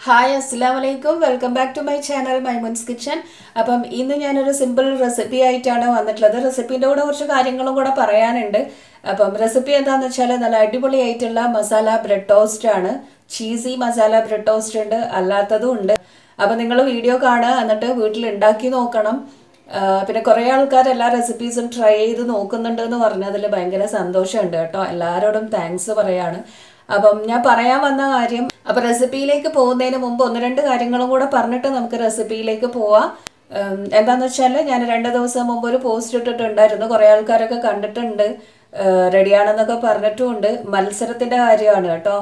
Hi, Assalamualaikum. Welcome back to my channel, Mymoonz Kitchen. അപ്പം ഇന്ന് ഞാനൊരു സിമ്പിൾ റെസിപ്പി ആയിട്ടാണ് വന്നിട്ടുള്ളത്. റെസിപ്പിൻ്റെ കൂടെ കുറച്ച് കാര്യങ്ങളും കൂടെ പറയാനുണ്ട്. അപ്പം റെസിപ്പി എന്താണെന്ന് വെച്ചാൽ നല്ല അടിപൊളിയായിട്ടുള്ള മസാല ബ്രെഡ് ടോസ്റ്റ് ആണ്. ചീസി മസാല ബ്രെഡ് ടോസ്റ്റ് ഉണ്ട്, അല്ലാത്തതും ഉണ്ട്. അപ്പം നിങ്ങൾ വീഡിയോ കാണുക, എന്നിട്ട് വീട്ടിൽ ഉണ്ടാക്കി നോക്കണം. പിന്നെ കുറേ ആൾക്കാർ എല്ലാ റെസിപ്പീസും ട്രൈ ചെയ്ത് നോക്കുന്നുണ്ട് എന്ന് പറഞ്ഞതിൽ ഭയങ്കര സന്തോഷമുണ്ട് കേട്ടോ. എല്ലാവരോടും താങ്ക്സ് പറയാണ്. അപ്പം ഞാൻ പറയാൻ വന്ന കാര്യം, അപ്പം റെസിപ്പിയിലേക്ക് പോകുന്നതിന് മുമ്പ് ഒന്ന് രണ്ട് കാര്യങ്ങളും കൂടെ പറഞ്ഞിട്ട് നമുക്ക് റെസിപ്പിയിലേക്ക് പോവാം. എന്താണെന്ന് വെച്ചാൽ ഞാൻ 2 ദിവസം മുമ്പ് ഒരു പോസ്റ്റ് ഇട്ടിട്ടുണ്ടായിരുന്നു. കുറേ ആൾക്കാരൊക്കെ കണ്ടിട്ടുണ്ട്, റെഡിയാണെന്നൊക്കെ പറഞ്ഞിട്ടുമുണ്ട്. മത്സരത്തിൻ്റെ കാര്യമാണ് കേട്ടോ.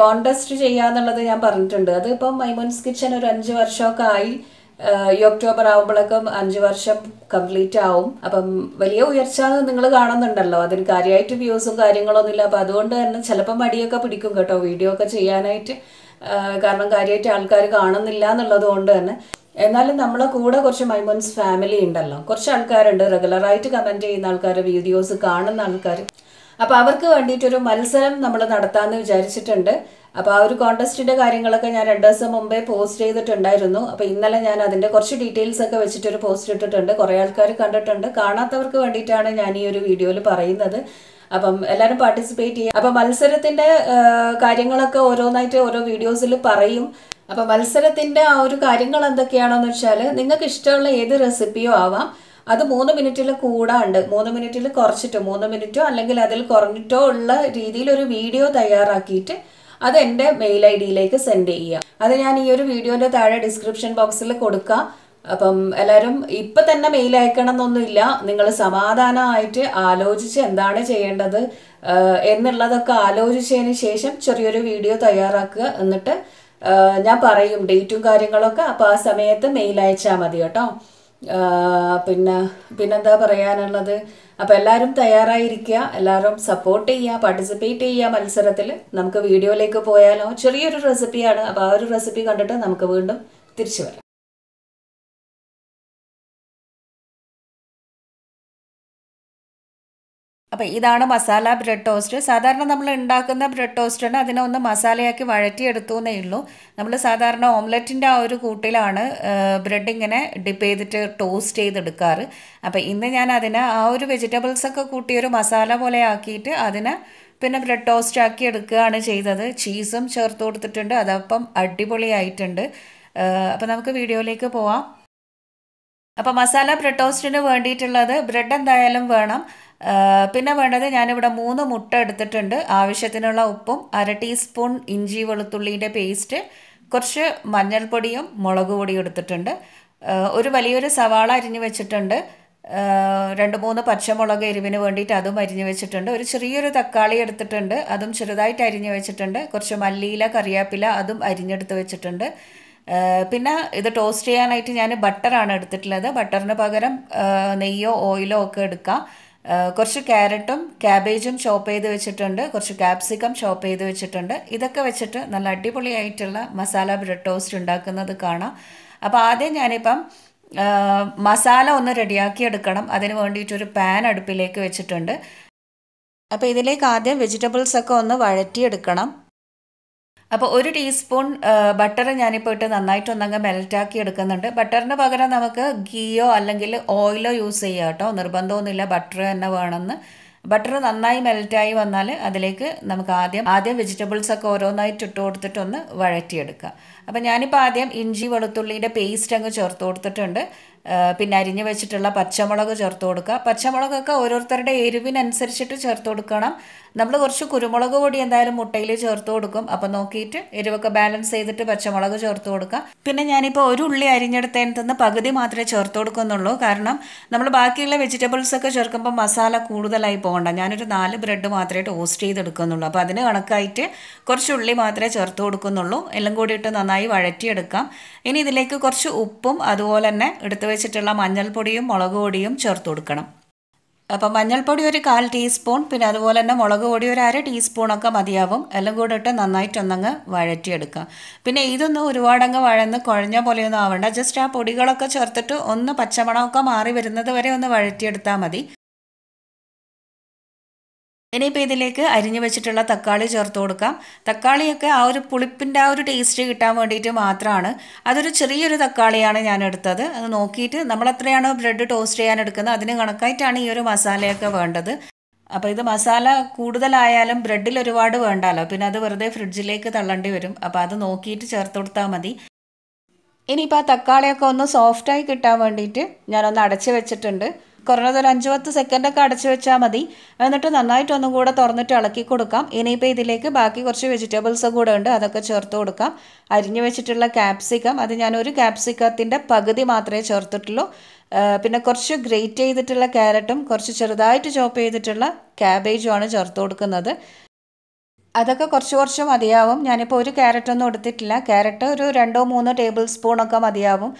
കോൺടെസ്റ്റ് ചെയ്യാന്നുള്ളത് ഞാൻ പറഞ്ഞിട്ടുണ്ട്. അത് ഇപ്പം മൈമൂൺസ് കിച്ചൻ ഒരു 5 വർഷമൊക്കെ ആയി. ഈ ഒക്ടോബർ ആകുമ്പോഴേക്കും 5 വർഷം കംപ്ലീറ്റ് ആവും. അപ്പം വലിയ ഉയർച്ച നിങ്ങൾ കാണുന്നുണ്ടല്ലോ, അതിന് കാര്യമായിട്ട് വ്യൂസും കാര്യങ്ങളൊന്നുമില്ല. അപ്പം അതുകൊണ്ട് തന്നെ ചിലപ്പോൾ മടിയൊക്കെ പിടിക്കും കേട്ടോ വീഡിയോ ഒക്കെ ചെയ്യാനായിട്ട്. കാരണം കാര്യമായിട്ട് ആൾക്കാർ കാണുന്നില്ല എന്നുള്ളത് കൊണ്ട് തന്നെ. എന്നാലും നമ്മളെ കൂടെ കുറച്ച് മൈമൂൺസ് ഫാമിലി ഉണ്ടല്ലോ, കുറച്ച് ആൾക്കാരുണ്ട് റെഗുലറായിട്ട് കമൻറ്റ് ചെയ്യുന്ന ആൾക്കാർ, വീഡിയോസ് കാണുന്ന ആൾക്കാർ. അപ്പോൾ അവർക്ക് വേണ്ടിയിട്ടൊരു മത്സരം നമ്മൾ നടത്താമെന്ന് വിചാരിച്ചിട്ടുണ്ട്. അപ്പോൾ ആ ഒരു കോൺടെസ്റ്റിൻ്റെ കാര്യങ്ങളൊക്കെ ഞാൻ 2 ദിവസം മുമ്പേ പോസ്റ്റ് ചെയ്തിട്ടുണ്ടായിരുന്നു. അപ്പോൾ ഇന്നലെ ഞാൻ അതിൻ്റെ കുറച്ച് ഡീറ്റെയിൽസ് ഒക്കെ വെച്ചിട്ടൊരു പോസ്റ്റ് ഇട്ടിട്ടുണ്ട്. കുറേ ആൾക്കാർ കണ്ടിട്ടുണ്ട്. കാണാത്തവർക്ക് വേണ്ടിയിട്ടാണ് ഞാൻ ഈ ഒരു വീഡിയോയിൽ പറയുന്നത്. അപ്പം എല്ലാവരും പാർട്ടിസിപ്പേറ്റ് ചെയ്യുക. അപ്പം മത്സരത്തിൻ്റെ കാര്യങ്ങളൊക്കെ ഓരോന്നായിട്ട് ഓരോ വീഡിയോസിൽ പറയും. അപ്പം മത്സരത്തിൻ്റെ ആ ഒരു കാര്യങ്ങൾ എന്തൊക്കെയാണെന്ന് വെച്ചാൽ, നിങ്ങൾക്ക് ഇഷ്ടമുള്ള ഏത് റെസിപ്പിയോ ആവാം, അത് 3 മിനിറ്റിൽ കൂടാണ്ട്, 3 മിനിറ്റിൽ കുറച്ചിട്ടോ 3 മിനിറ്റോ അല്ലെങ്കിൽ അതിൽ കുറഞ്ഞിട്ടോ ഉള്ള രീതിയിൽ ഒരു വീഡിയോ തയ്യാറാക്കിയിട്ട് അത് എൻ്റെ മെയിൽ ID-യിലേക്ക് സെൻഡ് ചെയ്യുക. അത് ഞാൻ ഈ ഒരു വീഡിയോൻ്റെ താഴെ ഡിസ്ക്രിപ്ഷൻ ബോക്സിൽ കൊടുക്കാം. അപ്പം എല്ലാവരും ഇപ്പം തന്നെ മെയിൽ അയക്കണം എന്നൊന്നുമില്ല. നിങ്ങൾ സമാധാനമായിട്ട് ആലോചിച്ച് എന്താണ് ചെയ്യേണ്ടത് എന്നുള്ളതൊക്കെ ആലോചിച്ചതിന് ശേഷം ചെറിയൊരു വീഡിയോ തയ്യാറാക്കുക. എന്നിട്ട് ഞാൻ പറയും ഡേറ്റും കാര്യങ്ങളൊക്കെ. അപ്പോൾ ആ സമയത്ത് മെയിൽ അയച്ചാൽ മതി കേട്ടോ. പിന്നെന്താ പറയാനുള്ളത്? അപ്പോൾ എല്ലാവരും തയ്യാറായിരിക്കുക, എല്ലാവരും സപ്പോർട്ട് ചെയ്യുക, പാർട്ടിസിപ്പേറ്റ് ചെയ്യുക മത്സരത്തിൽ. നമുക്ക് വീഡിയോയിലേക്ക് പോയാലോ? ചെറിയൊരു റെസിപ്പിയാണ്. അപ്പോൾ ആ ഒരു റെസിപ്പി കണ്ടിട്ട് നമുക്ക് വീണ്ടും തിരിച്ചു വരാം. അപ്പോൾ ഇതാണ് മസാല ബ്രെഡ് ടോസ്റ്റ്. സാധാരണ നമ്മൾ ഉണ്ടാക്കുന്ന ബ്രെഡ് ടോസ്റ്റാണ്. അതിനെ ഒന്ന് മസാലയാക്കി വഴറ്റിയെടുത്തു എന്നേ ഉള്ളൂ. നമ്മൾ സാധാരണ ഓംലെറ്റിൻ്റെ ആ ഒരു കൂട്ടിലാണ് ബ്രെഡ് ഇങ്ങനെ ഡിപ്പ് ചെയ്തിട്ട് ടോസ്റ്റ് ചെയ്തെടുക്കാറ്. അപ്പോൾ ഇന്ന് ഞാൻ അതിനെ ആ ഒരു വെജിറ്റബിൾസൊക്കെ കൂട്ടിയൊരു മസാല പോലെ ആക്കിയിട്ട് അതിനെ പിന്നെ ബ്രെഡ് ടോസ്റ്റ് ആക്കി എടുക്കുകയാണ് ചെയ്തത്. ചീസും ചേർത്ത് കൊടുത്തിട്ടുണ്ട്. അതപ്പം അടിപൊളിയായിട്ടുണ്ട്. അപ്പോൾ നമുക്ക് വീഡിയോയിലേക്ക് പോവാം. അപ്പോൾ മസാല ബ്രെഡ് ടോസ്റ്റിന് വേണ്ടിയിട്ടുള്ളത് ബ്രെഡ് എന്തായാലും വേണം. പിന്നെ വേണ്ടത്, ഞാനിവിടെ 3 മുട്ട എടുത്തിട്ടുണ്ട്, ആവശ്യത്തിനുള്ള ഉപ്പും 1/2 ടീസ്പൂൺ ഇഞ്ചി വെളുത്തുള്ളിയുടെ പേസ്റ്റ്, കുറച്ച് മഞ്ഞൾപ്പൊടിയും മുളക് പൊടിയും എടുത്തിട്ടുണ്ട്. ഒരു വലിയൊരു സവാള അരിഞ്ഞു വെച്ചിട്ടുണ്ട്. 2-3 പച്ചമുളക് എരിവിന് വേണ്ടിയിട്ട് അതും അരിഞ്ഞു വെച്ചിട്ടുണ്ട്. ഒരു ചെറിയൊരു തക്കാളി എടുത്തിട്ടുണ്ട്, അതും ചെറുതായിട്ട് അരിഞ്ഞു വെച്ചിട്ടുണ്ട്. കുറച്ച് മല്ലിയില, കറിവേപ്പില അതും അരിഞ്ഞെടുത്ത് വെച്ചിട്ടുണ്ട്. പിന്നെ ഇത് ടോസ്റ്റ് ചെയ്യാനായിട്ട് ഞാൻ ബട്ടറാണ് എടുത്തിട്ടുള്ളത്. ബട്ടറിന് പകരം നെയ്യോ ഓയിലോ ഒക്കെ എടുക്കാം. കുറച്ച് ക്യാരറ്റും ക്യാബേജും ചോപ്പ് ചെയ്ത് വെച്ചിട്ടുണ്ട്. കുറച്ച് ക്യാപ്സിക്കം ചോപ്പ് ചെയ്ത് വെച്ചിട്ടുണ്ട്. ഇതൊക്കെ വെച്ചിട്ട് നല്ല അടിപൊളിയായിട്ടുള്ള മസാല ബ്രെഡ് ടോസ്റ്റ് ഉണ്ടാക്കുന്നത് കാണാം. അപ്പോൾ ആദ്യം ഞാനിപ്പം മസാല ഒന്ന് റെഡിയാക്കി എടുക്കണം. അതിന് വേണ്ടിയിട്ടൊരു പാൻ അടുപ്പിലേക്ക് വെച്ചിട്ടുണ്ട്. അപ്പോൾ ഇതിലേക്ക് ആദ്യം വെജിറ്റബിൾസൊക്കെ ഒന്ന് വഴറ്റിയെടുക്കണം. അപ്പോൾ 1 ടീസ്പൂൺ ബട്ടർ ഞാനിപ്പോൾ ഇട്ട് നന്നായിട്ടൊന്നങ്ങ് മെൽറ്റാക്കി എടുക്കുന്നുണ്ട്. ബട്ടറിന് പകരം നമുക്ക് ഗീയോ അല്ലെങ്കിൽ ഓയിലോ യൂസ് ചെയ്യാം കേട്ടോ, നിർബന്ധമൊന്നുമില്ല ബട്ടർ തന്നെ വേണമെന്ന്. ബട്ടർ നന്നായി മെൽറ്റായി വന്നാൽ അതിലേക്ക് നമുക്ക് ആദ്യം വെജിറ്റബിൾസൊക്കെ ഓരോന്നായിട്ട് ഇട്ട് കൊടുത്തിട്ടൊന്ന് വഴറ്റിയെടുക്കാം. അപ്പോൾ ഞാനിപ്പോൾ ആദ്യം ഇഞ്ചി വെളുത്തുള്ളിയുടെ പേസ്റ്റ് അങ്ങ് ചേർത്ത് കൊടുത്തിട്ടുണ്ട്. പിന്നെ അരിഞ്ഞ് വെച്ചിട്ടുള്ള പച്ചമുളക് ചേർത്ത് കൊടുക്കുക. പച്ചമുളകൊക്കെ ഓരോരുത്തരുടെ എരിവിനനുസരിച്ചിട്ട് ചേർത്ത് കൊടുക്കണം. നമ്മൾ കുറച്ച് കുരുമുളക് പൊടി എന്തായാലും മുട്ടയിൽ ചേർത്ത് കൊടുക്കും. അപ്പോൾ നോക്കിയിട്ട് എരിവൊക്കെ ബാലൻസ് ചെയ്തിട്ട് പച്ചമുളക് ചേർത്ത് കൊടുക്കുക. പിന്നെ ഞാനിപ്പോൾ ഒരു ഉള്ളി അരിഞ്ഞെടുത്തതിന് പകുതി മാത്രമേ ചേർത്ത് കൊടുക്കുന്നുള്ളൂ. കാരണം നമ്മൾ ബാക്കിയുള്ള വെജിറ്റബിൾസൊക്കെ ചേർക്കുമ്പോൾ മസാല കൂടുതലായി പോകണ്ട. ഞാനൊരു 4 ബ്രെഡ് മാത്രമേ ടോസ്റ്റ് ചെയ്തെടുക്കുന്നുള്ളൂ. അപ്പോൾ അതിന് കണക്കായിട്ട് കുറച്ച് ഉള്ളി മാത്രമേ ചേർത്ത് കൊടുക്കുന്നുള്ളൂ. എല്ലാം കൂടി ഇട്ട് നന്നായി വഴറ്റിയെടുക്കാം. ഇനി ഇതിലേക്ക് കുറച്ച് ഉപ്പും അതുപോലെ തന്നെ എടുത്തു വെച്ചിട്ടുള്ള മഞ്ഞൾപ്പൊടിയും മുളക് പൊടിയും ചേർത്ത് കൊടുക്കണം. അപ്പം മഞ്ഞൾപ്പൊടി ഒരു 1/4 ടീസ്പൂൺ, പിന്നെ അതുപോലെ തന്നെ മുളക് പൊടി ഒരു 1/2 ടീസ്പൂണൊക്കെ മതിയാവും. എല്ലാം കൂടെ ഇട്ട് നന്നായിട്ടൊന്നങ്ങ് വഴറ്റിയെടുക്കാം. പിന്നെ ഇതൊന്നും ഒരുപാടങ്ങ് വഴന്ന് കുഴഞ്ഞ പോലെയൊന്നും ആവണ്ട. ജസ്റ്റ് ആ പൊടികളൊക്കെ ചേർത്തിട്ട് ഒന്ന് പച്ചമണമൊക്കെ മാറി വരുന്നത് വരെ ഒന്ന് വഴറ്റിയെടുത്താൽ മതി. ഇനിയിപ്പോൾ ഇതിലേക്ക് അരിഞ്ഞു വെച്ചിട്ടുള്ള തക്കാളി ചേർത്ത് കൊടുക്കാം. തക്കാളിയൊക്കെ ആ ഒരു പുളിപ്പിൻ്റെ ആ ഒരു ടേസ്റ്റ് കിട്ടാൻ വേണ്ടിയിട്ട് മാത്രമാണ്. അതൊരു ചെറിയൊരു തക്കാളിയാണ് ഞാൻ എടുത്തത്. അത് നോക്കിയിട്ട് നമ്മൾ എത്രയാണോ ബ്രെഡ് ടോസ്റ്റ് ചെയ്യാൻ എടുക്കുന്നത് അതിന് കണക്കായിട്ടാണ് ഈ ഒരു മസാലയൊക്കെ വേണ്ടത്. അപ്പോൾ ഇത് മസാല കൂടുതലായാലും ബ്രെഡിൽ ഒരുപാട് വേണ്ടല്ലോ, പിന്നെ അത് വെറുതെ ഫ്രിഡ്ജിലേക്ക് തള്ളേണ്ടി വരും. അപ്പോൾ അത് നോക്കിയിട്ട് ചേർത്ത് കൊടുത്താൽ മതി. ഇനിയിപ്പോൾ ആ തക്കാളിയൊക്കെ ഒന്ന് സോഫ്റ്റായി കിട്ടാൻ വേണ്ടിയിട്ട് ഞാനൊന്ന് അടച്ച് വെച്ചിട്ടുണ്ട്. കുറഞ്ഞതൊരു 5-10 സെക്കൻഡൊക്കെ അടച്ചു വെച്ചാൽ മതി. എന്നിട്ട് നന്നായിട്ടൊന്നും കൂടെ തുറന്നിട്ട് ഇളക്കി കൊടുക്കാം. ഇനിയിപ്പോൾ ഇതിലേക്ക് ബാക്കി കുറച്ച് വെജിറ്റബിൾസ് കൂടെ ഉണ്ട്, അതൊക്കെ ചേർത്ത് കൊടുക്കാം. അരിഞ്ഞു വെച്ചിട്ടുള്ള ക്യാപ്സിക്കം, അത് ഞാനൊരു ക്യാപ്സിക്കത്തിൻ്റെ പകുതി മാത്രമേ ചേർത്തിട്ടുള്ളൂ. പിന്നെ കുറച്ച് ഗ്രേറ്റ് ചെയ്തിട്ടുള്ള ക്യാരറ്റും കുറച്ച് ചെറുതായിട്ട് ചോപ്പ് ചെയ്തിട്ടുള്ള ക്യാബേജുമാണ് ചേർത്ത് കൊടുക്കുന്നത്. അതൊക്കെ കുറച്ച് മതിയാവും. ഞാനിപ്പോൾ ഒരു ക്യാരറ്റൊന്നും എടുത്തിട്ടില്ല. ക്യാരറ്റ് ഒരു 2-3 ടേബിൾ സ്പൂണൊക്കെ മതിയാവും.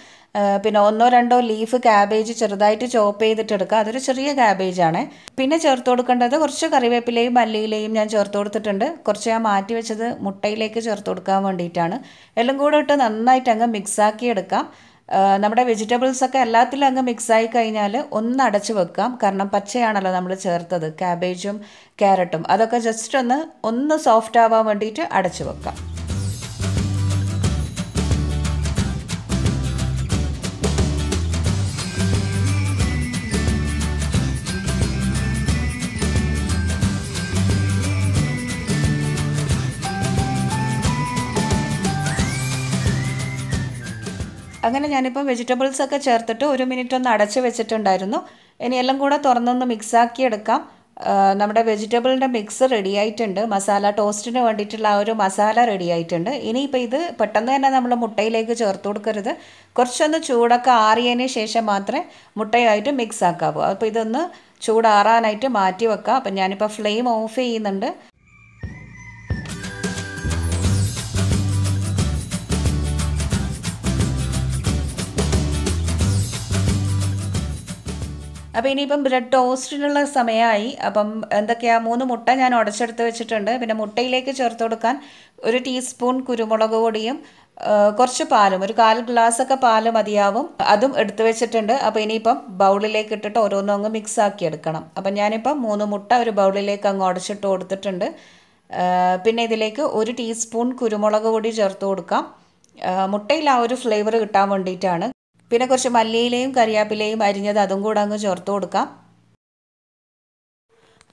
പിന്നെ 1-2 ലീഫ് ക്യാബേജ് ചെറുതായിട്ട് ചോപ്പ് ചെയ്തിട്ടെടുക്കുക. അതൊരു ചെറിയ ക്യാബേജാണ്. പിന്നെ ചേർത്ത് കൊടുക്കേണ്ടത് കുറച്ച് കറിവേപ്പിലയും മല്ലിയിലയും ഞാൻ ചേർത്ത് കൊടുത്തിട്ടുണ്ട്. കുറച്ച് ഞാൻ മാറ്റി വെച്ചത് മുട്ടയിലേക്ക് ചേർത്ത് കൊടുക്കാൻ വേണ്ടിയിട്ടാണ്. എല്ലാം കൂടെ ഇട്ട് നന്നായിട്ട് അങ്ങ് മിക്സാക്കി എടുക്കാം. നമ്മുടെ വെജിറ്റബിൾസൊക്കെ എല്ലാത്തിലും അങ്ങ് മിക്സായി കഴിഞ്ഞാൽ ഒന്ന് അടച്ച് വെക്കാം. കാരണം പച്ചയാണല്ലോ നമ്മൾ ചേർത്തത്, ക്യാബേജും ക്യാരറ്റും. അതൊക്കെ ജസ്റ്റ് ഒന്ന് സോഫ്റ്റ് ആവാൻ വേണ്ടിയിട്ട് അടച്ച് വെക്കാം. അങ്ങനെ ഞാനിപ്പോൾ വെജിറ്റബിൾസൊക്കെ ചേർത്തിട്ട് 1 മിനിറ്റ് ഒന്ന് അടച്ച് വെച്ചിട്ടുണ്ടായിരുന്നു. ഇനി എല്ലാം കൂടെ തുറന്നൊന്ന് മിക്സാക്കി എടുക്കാം. നമ്മുടെ വെജിറ്റബിളിൻ്റെ മിക്സ് റെഡി ആയിട്ടുണ്ട്. മസാല ടോസ്റ്റിന് വേണ്ടിയിട്ടുള്ള ആ ഒരു മസാല റെഡി ആയിട്ടുണ്ട്. ഇനിയിപ്പോൾ ഇത് പെട്ടെന്ന് തന്നെ നമ്മൾ മുട്ടയിലേക്ക് ചേർത്ത് കൊടുക്കരുത്. കുറച്ചൊന്ന് ചൂടൊക്കെ ആറിയതിന് ശേഷം മാത്രമേ മുട്ടയായിട്ട് മിക്സ് ആക്കാവൂ. അപ്പോൾ ഇതൊന്ന് ചൂടാറാനായിട്ട് മാറ്റി വെക്കാം. അപ്പം ഞാനിപ്പോൾ ഫ്ലെയിം ഓഫ് ചെയ്യുന്നുണ്ട്. അപ്പോൾ ഇനിയിപ്പം ബ്രെഡ് ടോസ്റ്റിനുള്ള സമയമായി. അപ്പം എന്തൊക്കെയാണ്, 3 മുട്ട ഞാൻ ഉടച്ചെടുത്ത് വെച്ചിട്ടുണ്ട്. പിന്നെ മുട്ടയിലേക്ക് ചേർത്ത് കൊടുക്കാൻ 1 ടീസ്പൂൺ കുരുമുളക് പൊടിയും കുറച്ച് പാലും, ഒരു 1/4 ഗ്ലാസ്സൊക്കെ പാല് മതിയാവും, അതും എടുത്ത് വെച്ചിട്ടുണ്ട്. അപ്പോൾ ഇനിയിപ്പം ബൗളിലേക്ക് ഇട്ടിട്ട് ഓരോന്നും അങ്ങ് മിക്സ് ആക്കി എടുക്കണം. അപ്പം ഞാനിപ്പം 3 മുട്ട ഒരു ബൗളിലേക്ക് അങ്ങ് ഉടച്ചിട്ട് കൊടുത്തിട്ടുണ്ട്. പിന്നെ ഇതിലേക്ക് 1 ടീസ്പൂൺ കുരുമുളക് പൊടി ചേർത്ത് കൊടുക്കാം. മുട്ടയിൽ ആ ഒരു ഫ്ലേവർ കിട്ടാൻ വേണ്ടിയിട്ടാണ്. പിന്നെ കുറച്ച് മല്ലിയിലയും കറിവേപ്പിലയും അരിഞ്ഞത് അതും കൂടെ അങ്ങ് ചേർത്ത് കൊടുക്കാം.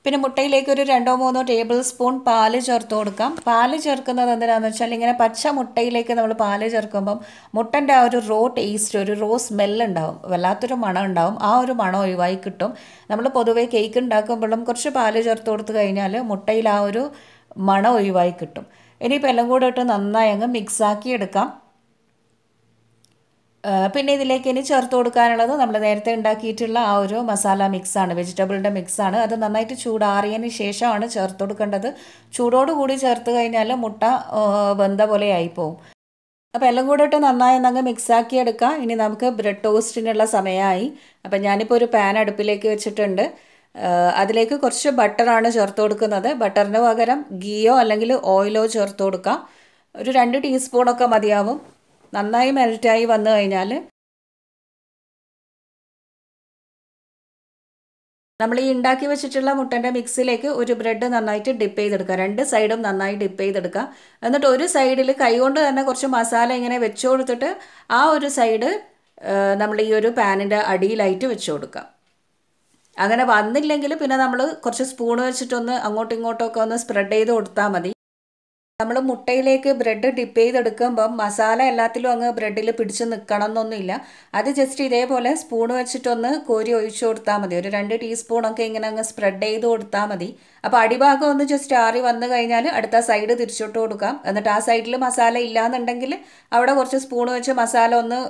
പിന്നെ മുട്ടയിലേക്ക് ഒരു 2-3 ടേബിൾ സ്പൂൺ പാല് ചേർത്ത് കൊടുക്കാം. പാല് ചേർക്കുന്നത് എന്തിനാണെന്ന് വെച്ചാൽ ഇങ്ങനെ പച്ച മുട്ടയിലേക്ക് നമ്മൾ പാല് ചേർക്കുമ്പം മുട്ടൻ്റെ ആ ഒരു റോ ടേസ്റ്റ്, ഒരു റോ സ്മെല്ലുണ്ടാവും, വല്ലാത്തൊരു മണം ഉണ്ടാവും. ആ ഒരു മണം ഒഴിവായി കിട്ടും. നമ്മൾ പൊതുവേ കേക്ക് ഉണ്ടാക്കുമ്പോഴും കുറച്ച് പാല് ചേർത്ത് കൊടുത്തു കഴിഞ്ഞാൽ മുട്ടയിൽ ആ ഒരു മണം ഒഴിവായി കിട്ടും. ഇനിയിപ്പോൾ എല്ലാം കൂടെ ഇട്ട് നന്നായി അങ്ങ് മിക്സാക്കി എടുക്കാം. പിന്നെ ഇതിലേക്ക് ഇനി ചേർത്ത് കൊടുക്കാനുള്ളത് നമ്മൾ നേരത്തെ ഉണ്ടാക്കിയിട്ടുള്ള ആ ഒരു മസാല മിക്സാണ്, വെജിറ്റബിളിൻ്റെ മിക്സാണ്. അത് നന്നായിട്ട് ചൂടാറിയതിന് ശേഷമാണ് ചേർത്ത് കൊടുക്കേണ്ടത്. ചൂടോടുകൂടി ചേർത്ത് കഴിഞ്ഞാൽ മുട്ട വെന്ത പോലെ ആയിപ്പോവും. അപ്പോൾ എല്ലാം കൂടെ ഇട്ട് നന്നായി അങ്ങ് മിക്സാക്കി എടുക്കാം. ഇനി നമുക്ക് ബ്രെഡ് ടോസ്റ്റിനുള്ള സമയമായി. അപ്പം ഞാനിപ്പോൾ ഒരു പാൻ അടുപ്പിലേക്ക് വെച്ചിട്ടുണ്ട്. അതിലേക്ക് കുറച്ച് ബട്ടറാണ് ചേർത്ത് കൊടുക്കുന്നത്. ബട്ടറിന് പകരം ഗീയോ അല്ലെങ്കിൽ ഓയിലോ ചേർത്ത് കൊടുക്കാം. ഒരു 2 ടീസ്പൂണൊക്കെ മതിയാവും. നന്നായി മെൽറ്റായി വന്നു കഴിഞ്ഞാൽ നമ്മൾ ഈ ഉണ്ടാക്കി വെച്ചിട്ടുള്ള മുട്ടൻ്റെ മിക്സിലേക്ക് ഒരു ബ്രെഡ് നന്നായിട്ട് ഡിപ്പ് ചെയ്തെടുക്കുക. 2 സൈഡും നന്നായി ഡിപ്പ് ചെയ്തെടുക്കുക. എന്നിട്ട് ഒരു സൈഡിൽ കൈകൊണ്ട് തന്നെ കുറച്ച് മസാല ഇങ്ങനെ വെച്ച് കൊടുത്തിട്ട് ആ ഒരു സൈഡ് നമ്മൾ ഈ ഒരു പാനിൻ്റെ അടിയിലായിട്ട് വെച്ച് കൊടുക്കുക. അങ്ങനെ വന്നില്ലെങ്കിൽ പിന്നെ നമ്മൾ കുറച്ച് സ്പൂൺ വെച്ചിട്ടൊന്ന് അങ്ങോട്ടും ഇങ്ങോട്ടൊക്കെ ഒന്ന് സ്പ്രെഡ് ചെയ്ത് കൊടുത്താൽ മതി. നമ്മൾ മുട്ടയിലേക്ക് ബ്രെഡ് ഡിപ്പ് ചെയ്തെടുക്കുമ്പം മസാല എല്ലാത്തിലും അങ്ങ് ബ്രെഡിൽ പിടിച്ച് നിൽക്കണം എന്നൊന്നുമില്ല. അത് ജസ്റ്റ് ഇതേപോലെ സ്പൂൺ വെച്ചിട്ടൊന്ന് കോരി ഒഴിച്ചു കൊടുത്താൽ മതി. ഒരു 2 ടീസ്പൂണൊക്കെ ഇങ്ങനെ അങ്ങ് സ്പ്രെഡ് ചെയ്ത് കൊടുത്താൽ മതി. അപ്പോൾ അടിഭാഗം ഒന്ന് ജസ്റ്റ് ആറി വന്നു കഴിഞ്ഞാൽ അടുത്ത സൈഡ് തിരിച്ചിട്ട് കൊടുക്കാം. എന്നിട്ട് ആ സൈഡിൽ മസാല ഇല്ലാന്നുണ്ടെങ്കിൽ അവിടെ കുറച്ച് സ്പൂൺ വെച്ച് മസാല ഒന്ന്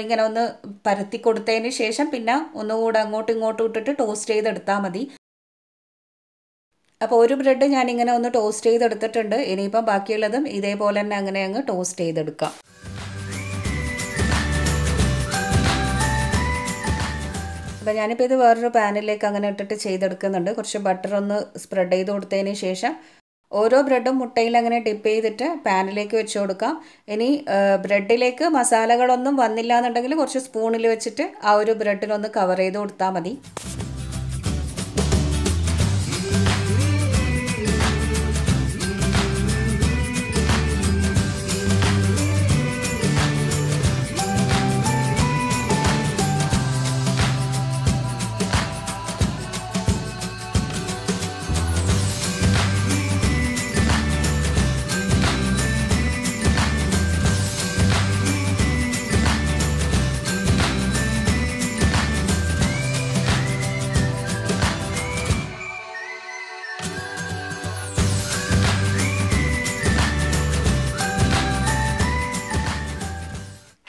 ഇങ്ങനെ ഒന്ന് പരത്തി കൊടുത്തതിന് ശേഷം പിന്നെ ഒന്നുകൂടെ അങ്ങോട്ടും ഇങ്ങോട്ടും ഇട്ടിട്ട് ടോസ്റ്റ് ചെയ്തെടുത്താൽ മതി. അപ്പോൾ ഒരു ബ്രെഡ് ഞാനിങ്ങനെ ഒന്ന് ടോസ്റ്റ് ചെയ്തെടുത്തിട്ടുണ്ട്. ഇനിയിപ്പം ബാക്കിയുള്ളതും ഇതേപോലെ തന്നെ അങ്ങനെ അങ്ങ് ടോസ്റ്റ് ചെയ്തെടുക്കാം. അപ്പോൾ ഞാനിപ്പോൾ ഇത് വേറൊരു പാനിലേക്ക് അങ്ങനെ ഇട്ടിട്ട് ചെയ്തെടുക്കുന്നുണ്ട്. കുറച്ച് ബട്ടർ ഒന്ന് സ്പ്രെഡ് ചെയ്ത് കൊടുത്തതിന് ശേഷം ഓരോ ബ്രെഡും മുട്ടയിൽ അങ്ങനെ ഡിപ്പ് ചെയ്തിട്ട് പാനിലേക്ക് വെച്ച് കൊടുക്കാം. ഇനി ബ്രെഡിലേക്ക് മസാലകളൊന്നും വന്നില്ല എന്നുണ്ടെങ്കിൽ കുറച്ച് സ്പൂണിൽ വെച്ചിട്ട് ആ ഒരു ബ്രെഡിനൊന്ന് കവർ ചെയ്ത് കൊടുത്താൽ മതി.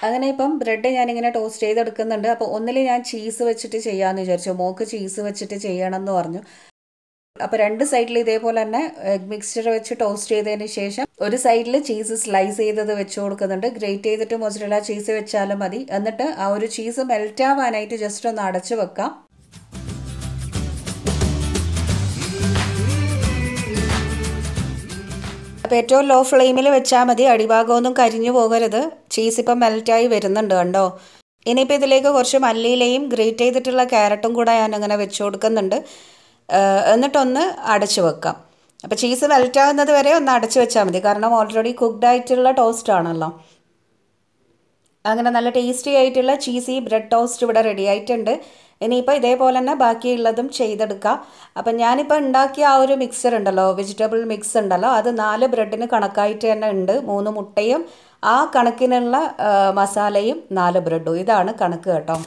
അങ്ങനെ ഇപ്പം ബ്രെഡ് ഞാനിങ്ങനെ ടോസ്റ്റ് ചെയ്തെടുക്കുന്നുണ്ട്. അപ്പോൾ ഒന്നിൽ ഞാൻ ചീസ് വെച്ചിട്ട് ചെയ്യാമെന്ന് വിചാരിച്ചു. മോൾക്ക് ചീസ് വെച്ചിട്ട് ചെയ്യണം എന്ന് പറഞ്ഞു. അപ്പോൾ രണ്ട് സൈഡിൽ ഇതേപോലെ തന്നെ എഗ് മിക്സ്ചർ വെച്ച് ടോസ്റ്റ് ചെയ്തതിന് ശേഷം ഒരു സൈഡിൽ ചീസ് സ്ലൈസ് ചെയ്തത് വെച്ച് കൊടുക്കുന്നുണ്ട്. ഗ്രേറ്റ് ചെയ്തിട്ട് മൊസറല്ല ചീസ് വെച്ചാലും മതി. എന്നിട്ട് ആ ഒരു ചീസ് മെൽറ്റ് ആവാനായിട്ട് ജസ്റ്റ് ഒന്ന് അടച്ചു വെക്കാം. അപ്പോൾ ഏറ്റവും ലോ ഫ്ലെയിമിൽ വെച്ചാൽ മതി. അടിഭാഗമൊന്നും കരിഞ്ഞു പോകരുത്. ചീസ് ഇപ്പം മെൽറ്റായി വരുന്നുണ്ട് കണ്ടോ. ഇനിയിപ്പോൾ ഇതിലേക്ക് കുറച്ച് മല്ലിയിലയും ഗ്രേറ്റ് ചെയ്തിട്ടുള്ള ക്യാരറ്റും കൂടെ ഞാനങ്ങനെ വെച്ച് കൊടുക്കുന്നുണ്ട്. എന്നിട്ടൊന്ന് അടച്ചു വെക്കാം. അപ്പോൾ ചീസ് മെൽറ്റാകുന്നത് വരെ ഒന്ന് അടച്ചു വെച്ചാൽ മതി. കാരണം ഓൾറെഡി കുക്ക്ഡ് ആയിട്ടുള്ള ടോസ്റ്റ് ആണല്ലോ. അങ്ങനെ നല്ല ടേസ്റ്റി ആയിട്ടുള്ള ചീസി ബ്രെഡ് ടോസ്റ്റ് ഇവിടെ റെഡി ആയിട്ടുണ്ട്. ഇനിയിപ്പോൾ ഇതേപോലെ തന്നെ ബാക്കിയുള്ളതും ചെയ്തെടുക്കാം. അപ്പം ഞാനിപ്പോൾ ഉണ്ടാക്കിയ ആ ഒരു മിക്സർ ഉണ്ടല്ലോ, വെജിറ്റബിൾ മിക്സ് ഉണ്ടല്ലോ, അത് 4 ബ്രെഡിന് കണക്കായിട്ട് തന്നെ ഉണ്ട്. 3 മുട്ടയും ആ കണക്കിനുള്ള മസാലയും 4 ബ്രെഡും. ഇതാണ് കണക്ക് കേട്ടോ.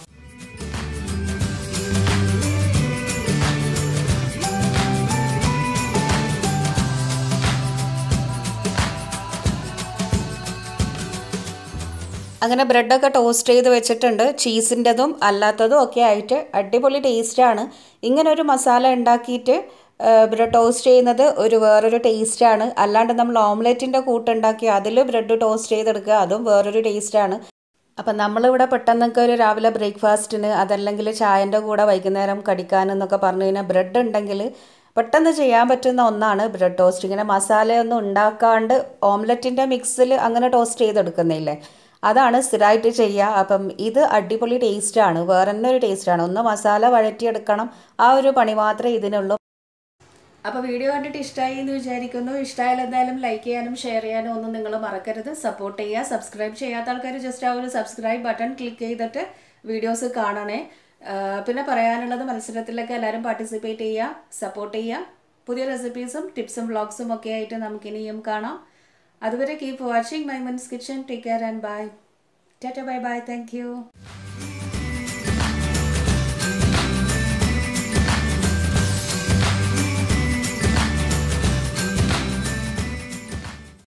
അങ്ങനെ ബ്രെഡൊക്കെ ടോസ്റ്റ് ചെയ്ത് വെച്ചിട്ടുണ്ട്. ചീസിൻ്റെതും അല്ലാത്തതും ഒക്കെ ആയിട്ട് അടിപൊളി ടേസ്റ്റാണ്. ഇങ്ങനെ ഒരു മസാല ഉണ്ടാക്കിയിട്ട് ബ്രെഡ് ടോസ്റ്റ് ചെയ്യുന്നത് വേറൊരു ടേസ്റ്റാണ്. അല്ലാണ്ട് നമ്മൾ ഓംലെറ്റിൻ്റെ കൂട്ടുണ്ടാക്കി അതിൽ ബ്രെഡ് ടോസ്റ്റ് ചെയ്തെടുക്കുക, അതും വേറൊരു ടേസ്റ്റാണ്. അപ്പം നമ്മളിവിടെ പെട്ടെന്നൊക്കെ ഒരു രാവിലെ ബ്രേക്ക്ഫാസ്റ്റിന് അതല്ലെങ്കിൽ ചായൻ്റെ കൂടെ വൈകുന്നേരം കടിക്കാനെന്നൊക്കെ പറഞ്ഞു കഴിഞ്ഞാൽ ബ്രെഡ് ഉണ്ടെങ്കിൽ പെട്ടെന്ന് ചെയ്യാൻ പറ്റുന്ന ഒന്നാണ് ബ്രെഡ് ടോസ്റ്റ്. ഇങ്ങനെ മസാലയൊന്നും ഉണ്ടാക്കാണ്ട് ഓംലെറ്റിൻ്റെ മിക്സിൽ അങ്ങനെ ടോസ്റ്റ് ചെയ്തെടുക്കുന്നില്ലേ, അതാണ് സ്ഥിരമായിട്ട് ചെയ്യുക. അപ്പം ഇത് അടിപൊളി ടേസ്റ്റാണ്, വേറെ തന്നെ ഒരു ടേസ്റ്റാണ്. ഒന്ന് മസാല വഴറ്റിയെടുക്കണം, ആ ഒരു പണി മാത്രമേ ഇതിനുള്ളൂ. അപ്പോൾ വീഡിയോ കണ്ടിട്ട് ഇഷ്ടമായി എന്ന് വിചാരിക്കുന്നു. ഇഷ്ടമായാലും എന്തായാലും ലൈക്ക് ചെയ്യാനും ഷെയർ ചെയ്യാനും ഒന്നും നിങ്ങൾ മറക്കരുത്. സപ്പോർട്ട് ചെയ്യുക. സബ്സ്ക്രൈബ് ചെയ്യാത്ത ആൾക്കാർ ജസ്റ്റ് ആ ഒരു സബ്സ്ക്രൈബ് ബട്ടൺ ക്ലിക്ക് ചെയ്തിട്ട് വീഡിയോസ് കാണണേ. പിന്നെ പറയാനുള്ളത്, മത്സരത്തിലൊക്കെ എല്ലാവരും പാർട്ടിസിപ്പേറ്റ് ചെയ്യുക, സപ്പോർട്ട് ചെയ്യുക. പുതിയ റെസിപ്പീസും ടിപ്സും വ്ളോഗ്സും ഒക്കെ ആയിട്ട് നമുക്കിനിയും കാണാം. അതുവരെ keep watching Maimoon's kitchen. Take care and bye. Tata bye bye. Thank U.